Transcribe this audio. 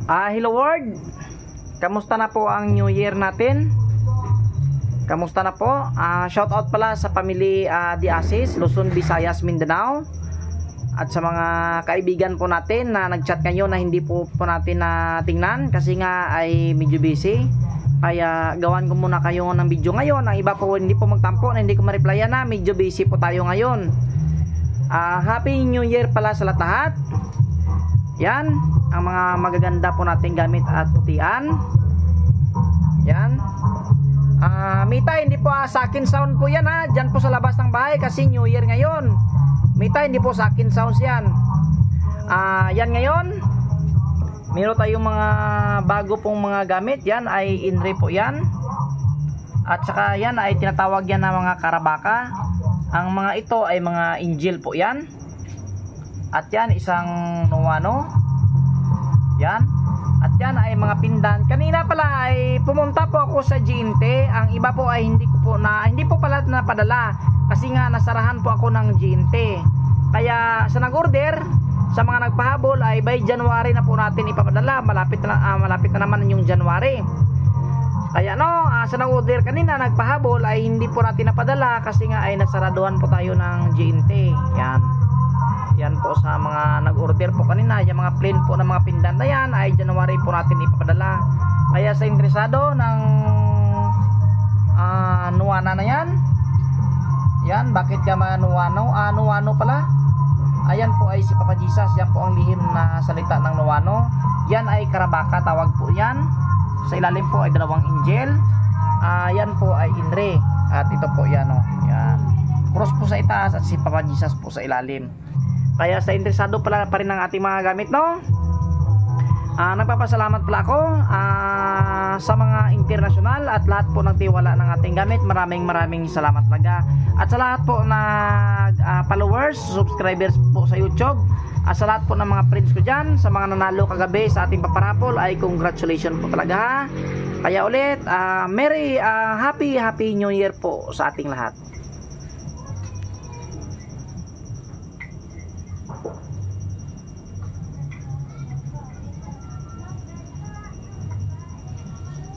Hello world. Kamusta na po ang New Year natin? Kamusta na po? Shout out pala sa family Diasis, Luzon, Visayas, Mindanao. At sa mga kaibigan po natin na nag-chat ngayon na hindi po natin na tingnan kasi nga ay medyo busy. Kaya gawan ko muna kayo ng video ngayon. Ang iba po hindi po magtampo na hindi ko ma-replyan na medyo busy po tayo ngayon. Happy New Year pala sa lahat. Yan, ang mga magaganda po nating gamit at putian. Yan. Mita, hindi po sa akin sound po yan ha. Diyan po sa labas ng bahay kasi New Year ngayon. Mita, hindi po sa akin sounds yan. Yan ngayon. Meron tayong mga bago pong mga gamit. Yan ay Inre po yan. At saka yan ay tinatawag yan na mga karabaka. Ang mga ito ay mga Angel po yan. At yan isang Nuano. Yan. At yan ay mga pindan. Kanina pala ay pumunta po ako sa GNT. Ang iba po ay hindi po pala napadala kasi nga nasarahan po ako ng GNT. Kaya sa nag-order, sa mga nagpahabol ay by January na po natin ipapadala. Malapit na naman yung January. Kaya sa nag-order kanina nagpahabol ay hindi po natin napadala kasi nga ay nasaraduhan po tayo ng GNT. Yan. Yan po sa mga nag-order po kanina, yung mga plain po ng mga pindan na yan ay January po natin ipapadala. Kaya sa interesado ng Nuana na yan. Yan, bakit ka Nuano? Nuano pala. Ayan po ay si Papa Jesus, yan po ang lihim na salita ng Nuano. Yan ay karabaka, tawag po yan. Sa ilalim po ay dalawang Angel. Yan po ay Inre. At ito po yan yan. Cross po sa itaas at si Papa Jesus po sa ilalim. Kaya sa interesado pala pa rin ng ating mga gamit nagpapasalamat pala ako sa mga internasyonal at lahat po ng tiwala ng ating gamit. Maraming salamat talaga. At sa lahat po na followers, subscribers po sa YouTube, at sa lahat po ng mga friends ko dyan, sa mga nanalo kagabi sa ating paparapol ay congratulations po talaga. Kaya ulit, happy New Year po sa ating lahat.